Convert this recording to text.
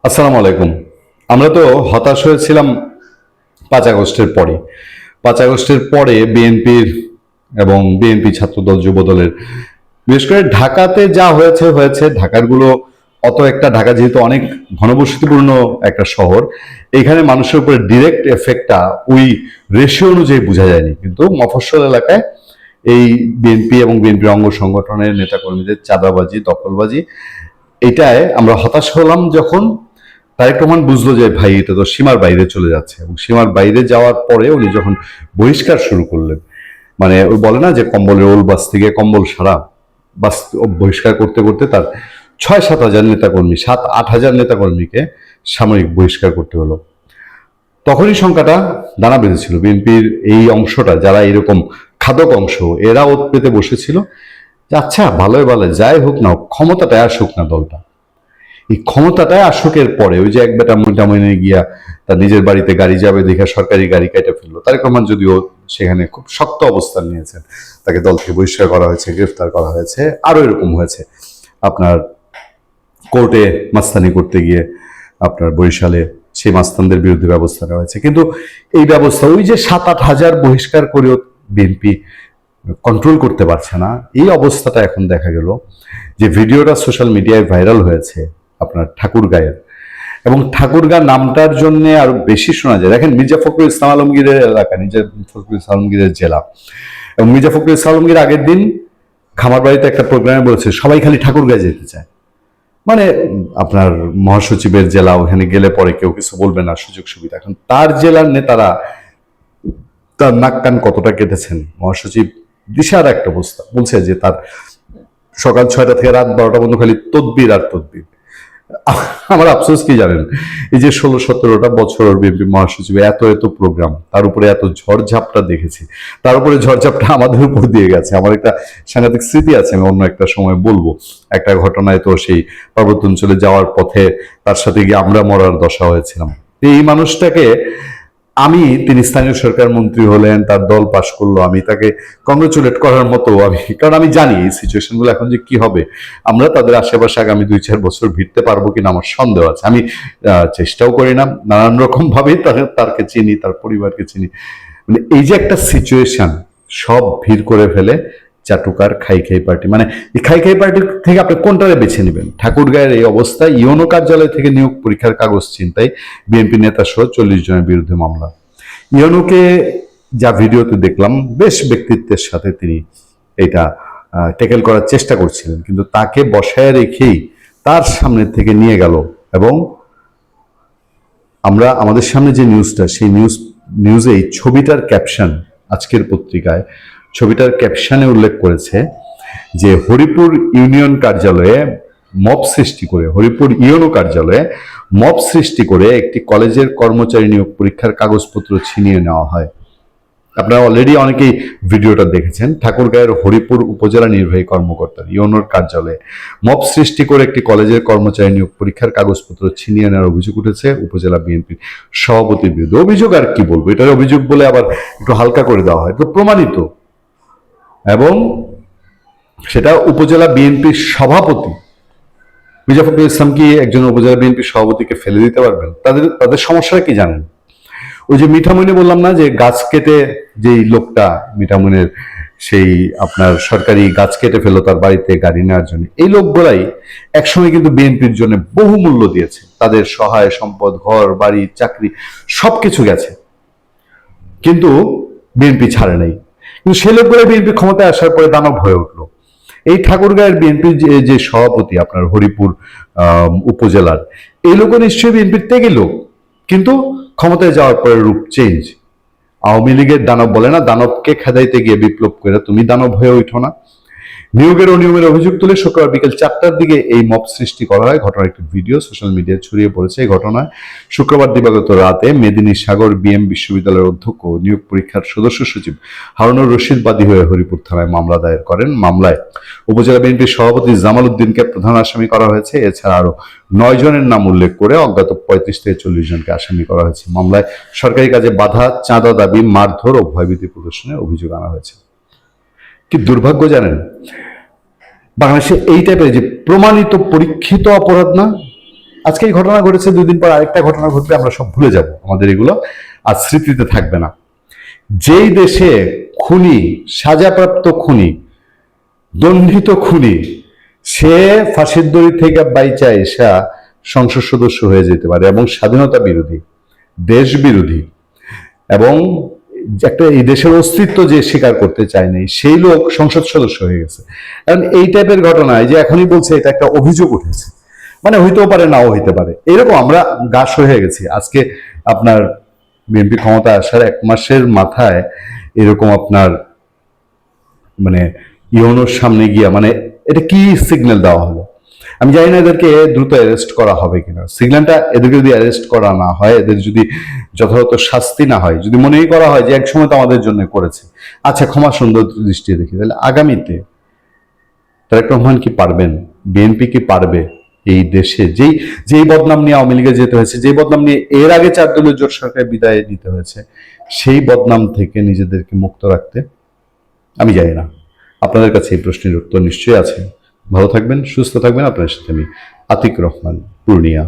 আসসালামু আলাইকুম। আমরা তো হতাশ হয়েছিলাম 5 আগস্টের পরে। 5 আগস্টের পরে বিএনপির এবং বিএনপি ছাত্রদল যুবদলের বিশেষ করে ঢাকাতে যা হয়েছে হয়েছে। ঢাকারগুলো অত একটা, ঢাকা যেহেতু অনেক ঘনবসতিপূর্ণ একটা শহর, এখানে মানুষের উপরে ডিরেক্ট এফেক্টটা ওই রেশিও অনুযায়ী বোঝা যায়নি, কিন্তু মফস্বল এলাকায় এই বিএনপি এবং বিএনপির অঙ্গ সংগঠনের নেতাকর্মীদের চাঁদাবাজি, দখলবাজি, এটায় আমরা হতাশ হলাম যখন তারেক রহমান বুঝলো যে ভাই এটা তো সীমার বাইরে চলে যাচ্ছে। এবং সীমার বাইরে যাওয়ার পরে উনি যখন বহিষ্কার শুরু করলেন, মানে ওই বলে না যে কম্বলের ওল বাস থেকে কম্বল সারা বাস, বহিষ্কার করতে করতে তার 6-7 হাজার নেতাকর্মী, 7-8 হাজার নেতাকর্মীকে সাময়িক বহিষ্কার করতে হলো। তখনই সংখ্যাটা দানা বেঁধেছিল। বিএনপির এই অংশটা, যারা এরকম খাদক অংশ, এরা ওত পেতে বসেছিল যে আচ্ছা ভালোই ভালো যাই হোক না, ক্ষমতাটায় আসুক না দলটা। এই ক্ষমতাটায় আসুকের পরে ওই যে এক বেটা মোটামুটি গিয়া তার নিজের বাড়িতে গাড়ি যাবে দেখে সরকারি গাড়ি কেটে ফেললো। তারেক রহমান যদিও সেখানে খুব শক্ত অবস্থান নিয়েছেন, তাকে দল থেকে বহিষ্কার করা হয়েছে, গ্রেফতার করা হয়েছে, আরো এরকম হয়েছে। আপনার কোর্টে মাস্তানি করতে গিয়ে আপনার বরিশালে সেই মাস্তানদের বিরুদ্ধে ব্যবস্থা নেওয়া হয়েছে। কিন্তু এই ব্যবস্থা ওই যে 7-8 হাজার বহিষ্কার করেও বিএনপি কন্ট্রোল করতে পারছে না। এই অবস্থাটা এখন দেখা গেল যে ভিডিওটা সোশ্যাল মিডিয়ায় ভাইরাল হয়েছে আপনার ঠাকুরগাঁয়ের, এবং ঠাকুরগাঁ নামটার জন্য আরো বেশি শোনা যায়। দেখেন, মির্জা ফখরুল ইসলাম আলমগীরের এলাকা, মির্জা ফখরুল ইসলাম আলমগীরের জেলা, এবং মির্জা ফখরুল ইসলাম আলমগীর আগের দিন খামারবাড়িতে একটা প্রোগ্রামে বলেছে সবাই খালি ঠাকুরগাঁয় যেতে চায়। মানে আপনার মহাসচিবের জেলা, ওখানে গেলে পরে কেউ কিছু বলবে না, সুযোগ সুবিধা। এখন তার জেলার নেতারা তার নাক কান কতটা কেটেছেন। মহাসচিব দিশার একটা অবস্থা বলছে যে তার সকাল 6টা থেকে রাত 12টা পর্যন্ত খালি তদবির আর তদবির। আমার আফসোস কি জানেন, এই যে 16-17টা বছর বিএনপি মহাসচিব, এত এত প্রোগ্রাম, তার উপরে এত ঝড়ঝাপটা দেখেছি, তার উপরে ঝড়ঝাপটা আমাদের উপর দিয়ে গেছে। আমার একটা সাংঘাতিক স্মৃতি আছে, আমি অন্য একটা সময় বলবো। একটা ঘটনায় তো সেই পার্বত্য অঞ্চলে যাওয়ার পথে তার সাথে গিয়ে আমরা মরার দশা হয়েছিলাম। এই মানুষটাকে আমি, তিনি স্থানীয় সরকার মন্ত্রী হলেন, তার দল পাশ করলো, আমি তাকে কংগ্রেচুলেট করার মতো, আমি কারণ আমি জানি এই সিচুয়েশন গুলো এখন যে কি হবে, আমরা তাদের আশেপাশে আগামী 2-4 বছর ভিড়তে পারবো কিনা আমার সন্দেহ আছে। আমি চেষ্টাও করি না, নানান রকম ভাবেই তারকে চিনি, তার পরিবারকে চিনি। মানে এই যে একটা সিচুয়েশন, সব ভিড় করে ফেলে চাটুকার খাই খাই পার্টি। মানে এই খাই খাই পার্টি থেকে আপনি কোনটারে বেছে নেবেন? ঠাকুরগাঁয়ের এই অবস্থায় ইউনো কার্যালয় থেকে নিয়োগ পরীক্ষার কাগজ ছিনতাই, বিএনপি নেতা সহ 40 জনের বিরুদ্ধে মামলা। ইউনোকে যা ভিডিওতে দেখলাম, বেশ ব্যক্তিত্বের সাথে তিনি এটা ট্যাকেল করার চেষ্টা করছিলেন, কিন্তু তাকে বসায় রেখেই তার সামনে থেকে নিয়ে গেল। এবং আমরা আমাদের সামনে যে নিউজটা, সেই নিউজেই ছবিটার ক্যাপশন, আজকের পত্রিকায় ছবিটার ক্যাপশনে উল্লেখ করেছে যে হরিপুর ইউনিয়ন কার্যালয়ে মব সৃষ্টি করে, হরিপুর ইউনো কার্যালয়ে মব সৃষ্টি করে একটি কলেজের কর্মচারী নিয়োগ পরীক্ষার কাগজপত্র ছিনিয়ে নেওয়া হয়। আপনারা অলরেডি অনেকেই ভিডিওটা দেখেছেন। ঠাকুরগাঁয়ের হরিপুর উপজেলা নির্বাহী কর্মকর্তা ইউনোর কার্যালয়ে মব সৃষ্টি করে একটি কলেজের কর্মচারী নিয়োগ পরীক্ষার কাগজপত্র ছিনিয়ে নেওয়ার অভিযোগ উঠেছে উপজেলা বিএনপির সভাপতির বিরুদ্ধে। অভিযোগ আর কি বলবো, এটার অভিযোগ বলে আবার একটু হালকা করে দেওয়া হয়, তো প্রমাণিত। এবং সেটা উপজেলা বিএনপির সভাপতি। মির্জা ফখরুল ইসলাম কি একজন উপজেলা বিএনপির সভাপতিকে ফেলে দিতে পারবেন? তাদের সমস্যাটা কি জানেন? ওই যে মিঠামইনে বললাম না যে গাছ কেটে, যেই লোকটা মিঠামইনের, সেই আপনার সরকারি গাছ কেটে ফেলো তার বাড়িতে গাড়ি নেওয়ার জন্য, এই লোকগুলাই একসময় কিন্তু বিএনপির জন্য বহু মূল্য দিয়েছে। তাদের সহায় সম্পদ, ঘর বাড়ি, চাকরি সবকিছু গেছে, কিন্তু বিএনপি ছাড়ে নাই। কিন্তু সে লোকগুলো বিএনপি ক্ষমতায় আসার পরে দানব হয়ে উঠলো। এই ঠাকুরগাঁয়ের বিএনপির যে সভাপতি আপনার হরিপুর উপজেলার, এই লোক নিশ্চয়ই বিএনপির থেকে লোক, কিন্তু ক্ষমতায় যাওয়ার পরে রূপ চেঞ্জ। আওয়ামী লীগের দানব বলে না, দানবকে খেদাইতে গিয়ে বিপ্লব করে তুমি দানব হয়ে ওঠো না। নিয়োগের অনিয়মের অভিযোগ তুলে শুক্রবার বিকেল 4টার দিকে এই মব সৃষ্টি করা হয়। ঘটনার একটি ভিডিও সোশ্যাল মিডিয়ায় ছড়িয়ে পড়েছে। এই ঘটনায় শুক্রবার দিবাগত রাতে মেদিনী সাগর বিএম বিশ্ববিদ্যালয়ের অধ্যক্ষ নিয়োগ পরীক্ষার সদস্য সচিব হারুনুর রশিদ বাদী হয়ে হরিপুর থানায় মামলা দায়ের করেন। মামলায় উপজেলা বিএনপির সভাপতি জামাল উদ্দিনকে প্রধান আসামি করা হয়েছে। এছাড়া আরো 9 জনের নাম উল্লেখ করে অজ্ঞাত 35 থেকে 40 জনকে আসামি করা হয়েছে। মামলায় সরকারি কাজে বাধা, চাঁদা দাবি, মারধর ও ভয়ভীতি প্রদর্শনের অভিযোগ আনা হয়েছে। কি দুর্ভাগ্য জানেন, বাংলাদেশে এই টাইপের যে প্রমাণিত পরীক্ষিত অপরাধ না, আজকে এই ঘটনা ঘটেছে, 2 দিন পর আরেকটা ঘটনা ঘটবে, আমরা সব ভুলে যাব, আমাদের এগুলো আর স্মৃতিতে থাকবে না। যেই দেশে খুনি, সাজাপ্রাপ্ত খুনি, দণ্ডিত খুনি, সে ফাঁসির দড়ি থেকে বাইচা এসা সংসদ সদস্য হয়ে যেতে পারে এবং স্বাধীনতা বিরোধী, দেশ বিরোধী এবং একটা এই দেশের অস্তিত্ব যে স্বীকার করতে চায়নি সেই লোক সংসদ সদস্য হয়ে গেছে। কারণ এই টাইপের ঘটনায় যে এখনই বলছে এটা একটা অভিযোগ উঠেছে, মানে হইতেও পারে নাও হইতে পারে, এরকম আমরা গাছ হয়ে গেছি। আজকে আপনার বিএনপি ক্ষমতা আসার 1 মাসের মাথায় এরকম আপনার মানে ইউনোর সামনে গিয়া মানে এটা কি সিগন্যাল দেওয়া হলো? আমি জানি না এদেরকে দ্রুত অ্যারেস্ট করা হবে কিনা। সিগন্যালটা এদেরকে যদি অ্যারেস্ট করা না হয়, এদের যদি যথাযথ শাস্তি না হয়, যদি মনেই করা হয় যে একসময় তো আমাদের জন্য করেছে, আচ্ছা ক্ষমা সুন্দর দৃষ্টি দেখি, তাহলে আগামীতে তারেক রহমান কি পারবেন, বিএনপি কি পারবে এই দেশে যেই যেই বদনাম নিয়ে আওয়ামী লীগে যেতে হয়েছে, যেই বদনাম নিয়ে এর আগে 4 দলীয় জোট সরকার বিদায় নিতে হয়েছে, সেই বদনাম থেকে নিজেদেরকে মুক্ত রাখতে? আমি জানি না। আপনাদের কাছে এই প্রশ্নের উত্তর নিশ্চয়ই আছে। ভালো থাকবেন, সুস্থ থাকবেন। আপনার সাথে আমি আতিক রহমান, পূর্ণিয়া।